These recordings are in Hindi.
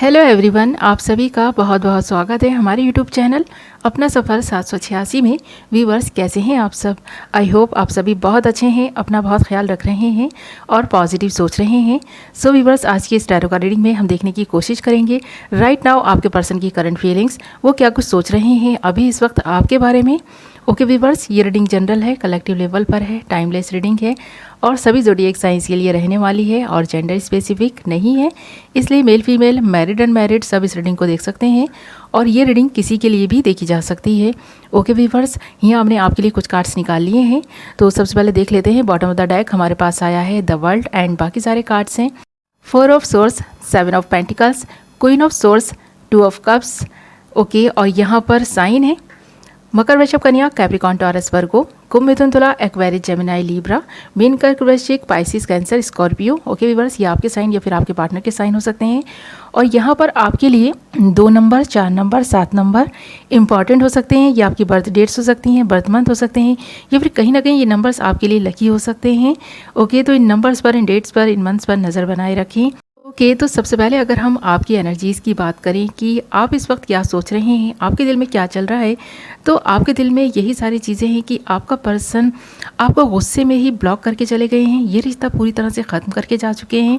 हेलो एवरीवन, आप सभी का बहुत बहुत स्वागत है हमारे यूट्यूब चैनल अपना सफ़र 786 में। व्यूवर्स, कैसे हैं आप सब? आई होप आप सभी बहुत अच्छे हैं, अपना बहुत ख्याल रख रहे हैं और पॉजिटिव सोच रहे हैं। सो व्यूवर्स, आज की इस टैरो का रीडिंग में हम देखने की कोशिश करेंगे राइट नाउ आपके पर्सन की करंट फीलिंग्स, वो क्या कुछ सोच रहे हैं अभी इस वक्त आपके बारे में। ओके व्यूवर्स, ये रीडिंग जनरल है, कलेक्टिव लेवल पर है, टाइमलेस रीडिंग है और सभी ज़ोडिएक साइंस के लिए रहने वाली है और जेंडर स्पेसिफिक नहीं है, इसलिए मेल फीमेल मैरिड अनमैरिड सब इस रीडिंग को देख सकते हैं और ये रीडिंग किसी के लिए भी देखी जा सकती है। ओके व्यूवर्स, यहाँ हमने आपके लिए कुछ कार्ड्स निकाल लिए हैं, तो सबसे पहले देख लेते हैं। बॉटम ऑफ द डेक हमारे पास आया है द वर्ल्ड एंड बाकी सारे कार्ड्स हैं। 4 of source, 7 of pentacles, queen of source, 2 of cups. Okay, और यहाँ पर साइन है मकर, वृषभ, कन्या, कैप्रिकॉर्न, टॉरस, वर्गो, कुंभ, मिथुन, तुला, एक्वेरियस, जेमिनी, लीब्रा, मीन, कर्क, वृश्चिक, Pisces, cancer, Scorpio. Okay viewers, ये आपके साइन या फिर आपके पार्टनर के साइन हो सकते हैं और यहाँ पर आपके लिए 2 नंबर, 4 नंबर, 7 नंबर इंपॉर्टेंट हो सकते हैं। ये आपकी बर्थ डेट्स हो सकती हैं, बर्थ मंथ हो सकते हैं या फिर कहीं ना कहीं ये नंबर्स आपके लिए लकी हो सकते हैं। ओके, तो इन नंबर्स पर, इन डेट्स पर, इन मंथ्स पर नज़र बनाए रखें। ओके, तो सबसे पहले अगर हम आपकी एनर्जीज़ की बात करें कि आप इस वक्त क्या सोच रहे हैं, आपके दिल में क्या चल रहा है, तो आपके दिल में यही सारी चीज़ें हैं कि आपका पर्सन आपको गुस्से में ही ब्लॉक करके चले गए हैं। ये रिश्ता पूरी तरह से ख़त्म करके जा चुके हैं,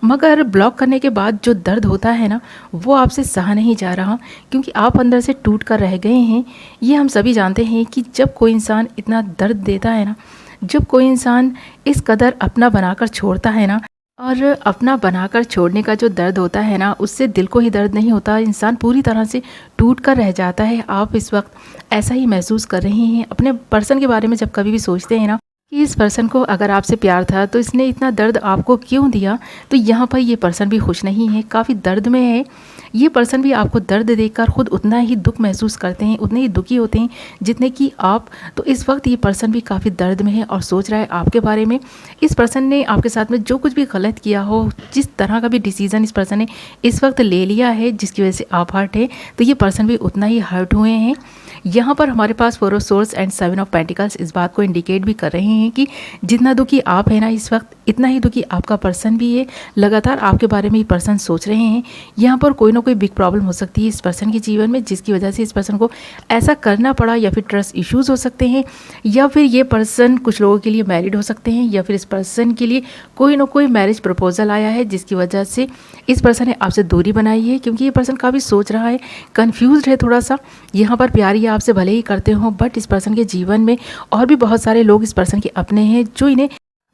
मगर ब्लॉक करने के बाद जो दर्द होता है ना, वो आपसे सहा नहीं जा रहा क्योंकि आप अंदर से टूट कर रह गए हैं। ये हम सभी जानते हैं कि जब कोई इंसान इतना दर्द देता है ना, जब कोई इंसान इस कदर अपना बनाकर छोड़ता है ना, और अपना बनाकर छोड़ने का जो दर्द होता है ना, उससे दिल को ही दर्द नहीं होता, इंसान पूरी तरह से टूट कर रह जाता है। आप इस वक्त ऐसा ही महसूस कर रहे हैं अपने पर्सन के बारे में। जब कभी भी सोचते हैं ना कि इस पर्सन को अगर आपसे प्यार था तो इसने इतना दर्द आपको क्यों दिया, तो यहाँ पर ये पर्सन भी खुश नहीं है, काफ़ी दर्द में है। ये पर्सन भी आपको दर्द देकर खुद उतना ही दुख महसूस करते हैं, उतने ही दुखी होते हैं जितने कि आप। तो इस वक्त ये पर्सन भी काफ़ी दर्द में है और सोच रहा है आपके बारे में। इस पर्सन ने आपके साथ में जो कुछ भी गलत किया हो, जिस तरह का भी डिसीज़न इस पर्सन ने इस वक्त ले लिया है जिसकी वजह से आप हर्ट है, तो ये पर्सन भी उतना ही हर्ट हुए हैं। यहाँ पर हमारे पास 4 of source and 7 of pentacles इस बात को इंडिकेट भी कर रहे हैं कि जितना दुखी आप है ना इस वक्त, इतना ही दुखी आपका पर्सन भी है। लगातार आपके बारे में ये पर्सन सोच रहे हैं। यहाँ पर कोई ना कोई बिग प्रॉब्लम हो सकती है इस पर्सन के जीवन में, जिसकी वजह से इस पर्सन को ऐसा करना पड़ा, या फिर ट्रस्ट इश्यूज़ हो सकते हैं, या फिर ये पर्सन कुछ लोगों के लिए मैरिड हो सकते हैं, या फिर इस पर्सन के लिए कोई ना कोई मैरिज प्रपोजल आया है जिसकी वजह से इस पर्सन ने आपसे दूरी बनाई है। क्योंकि ये पर्सन काफ़ी सोच रहा है, कन्फ्यूज़ है थोड़ा सा। यहाँ पर प्यार ये आपसे भले ही करते हो, बट इस पर्सन के जीवन में और भी बहुत सारे लोग इस पर्सन के अपने हैं जो इन्हें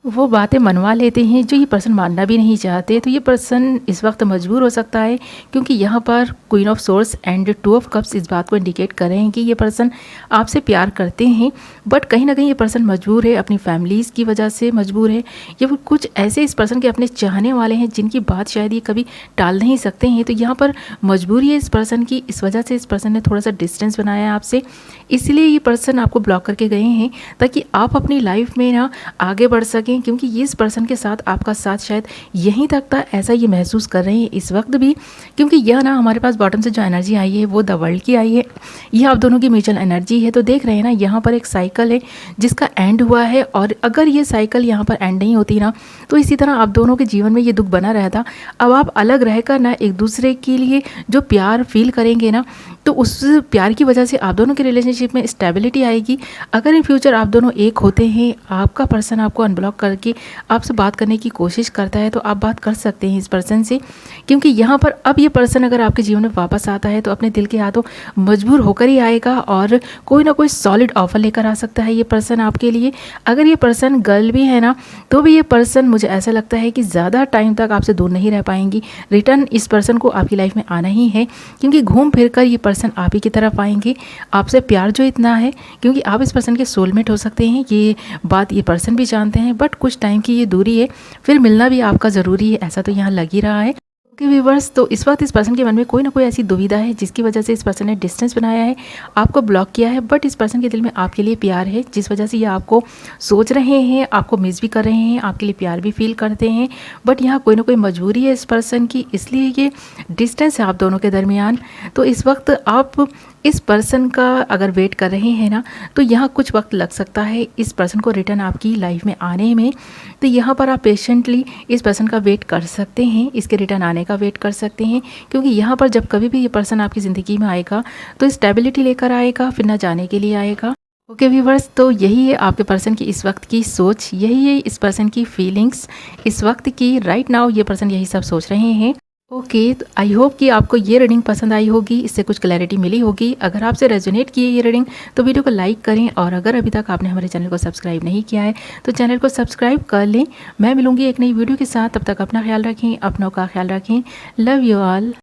वो बातें मनवा लेते हैं जो ये पर्सन मानना भी नहीं चाहते। तो ये पर्सन इस वक्त मजबूर हो सकता है क्योंकि यहाँ पर queen of source and 2 of cups इस बात को इंडिकेट कर रहे हैं कि ये पर्सन आपसे प्यार करते हैं, बट कहीं ना कहीं ये पर्सन मजबूर है, अपनी फैमिलीज़ की वजह से मजबूर है, या फिर कुछ ऐसे इस पर्सन के अपने चाहने वाले हैं जिनकी बात शायद ये कभी टाल नहीं सकते हैं। तो यहाँ पर मजबूरी है इस पर्सन की, इस वजह से इस पर्सन ने थोड़ा सा डिस्टेंस बनाया है आपसे, इसलिए ये पर्सन आपको ब्लॉक करके गए हैं ताकि आप अपनी लाइफ में ना आगे बढ़ सकें। क्योंकि ये इस पर्सन के साथ आपका साथ शायद यहीं तक था, ऐसा ये महसूस कर रहे हैं इस वक्त भी। क्योंकि यह ना हमारे पास बॉटम से जो एनर्जी आई है वो द वर्ल्ड की आई है, यह आप दोनों की म्यूचुअल एनर्जी है। तो देख रहे हैं ना, यहाँ पर एक साइकिल है जिसका एंड हुआ है, और अगर ये साइकिल यहाँ पर एंड नहीं होती ना, तो इसी तरह आप दोनों के जीवन में ये दुख बना रहता। अब आप अलग रहकर ना एक दूसरे के लिए जो प्यार फील करेंगे ना, तो उस प्यार की वजह से आप दोनों के रिलेशनशिप में स्टेबिलिटी आएगी। अगर इन फ्यूचर आप दोनों एक होते हैं, आपका पर्सन आपको अनब्लॉक करके आपसे बात करने की कोशिश करता है, तो आप बात कर सकते हैं इस पर्सन से। क्योंकि यहाँ पर अब ये पर्सन अगर आपके जीवन में वापस आता है तो अपने दिल के हाथों मजबूर होकर ही आएगा और कोई ना कोई सॉलिड ऑफर लेकर आ सकता है ये पर्सन आपके लिए। अगर ये पर्सन गर्ल भी है ना, तो भी ये पर्सन मुझे ऐसा लगता है कि ज़्यादा टाइम तक आपसे दूर नहीं रह पाएंगी। रिटर्न इस पर्सन को आपकी लाइफ में आना ही है, क्योंकि घूम फिर कर ये पर्सन आप ही की तरफ आएंगे। आपसे प्यार जो इतना है, क्योंकि आप इस पर्सन के सोलमेट हो सकते हैं, ये बात ये पर्सन भी जानते हैं, बट कुछ टाइम की ये दूरी है, फिर मिलना भी आपका ज़रूरी है, ऐसा तो यहाँ लग ही रहा है। ओके व्यूवर्स, तो इस वक्त इस पर्सन के मन में कोई ना कोई ऐसी दुविधा है जिसकी वजह से इस पर्सन ने डिस्टेंस बनाया है, आपको ब्लॉक किया है, बट इस पर्सन के दिल में आपके लिए प्यार है, जिस वजह से ये आपको सोच रहे हैं, आपको मिस भी कर रहे हैं, आपके लिए प्यार भी फील करते हैं। बट यहाँ कोई ना कोई मजबूरी है इस पर्सन की, इसलिए ये डिस्टेंस है आप दोनों के दरमियान। तो इस वक्त आप इस पर्सन का अगर वेट कर रहे हैं ना, तो यहाँ कुछ वक्त लग सकता है इस पर्सन को रिटर्न आपकी लाइफ में आने में। तो यहाँ पर आप पेशेंटली इस पर्सन का वेट कर सकते हैं इसके रिटर्न आने समय का वेट कर सकते हैं, क्योंकि यहाँ पर जब कभी भी ये पर्सन आपकी ज़िंदगी में आएगा तो स्टेबिलिटी लेकर आएगा, फिर ना जाने के लिए आएगा। ओके व्यूवर्स, तो यही है आपके पर्सन की इस वक्त की सोच, यही है इस पर्सन की फीलिंग्स इस वक्त की। राइट नाउ ये पर्सन यही सब सोच रहे हैं। ओके, तो आई होप कि आपको ये रीडिंग पसंद आई होगी, इससे कुछ क्लैरिटी मिली होगी। अगर आपसे रेजोनेट की है ये रीडिंग तो वीडियो को लाइक करें, और अगर अभी तक आपने हमारे चैनल को सब्सक्राइब नहीं किया है तो चैनल को सब्सक्राइब कर लें। मैं मिलूंगी एक नई वीडियो के साथ, तब तक अपना ख्याल रखें, अपनों का ख्याल रखें। Love you all.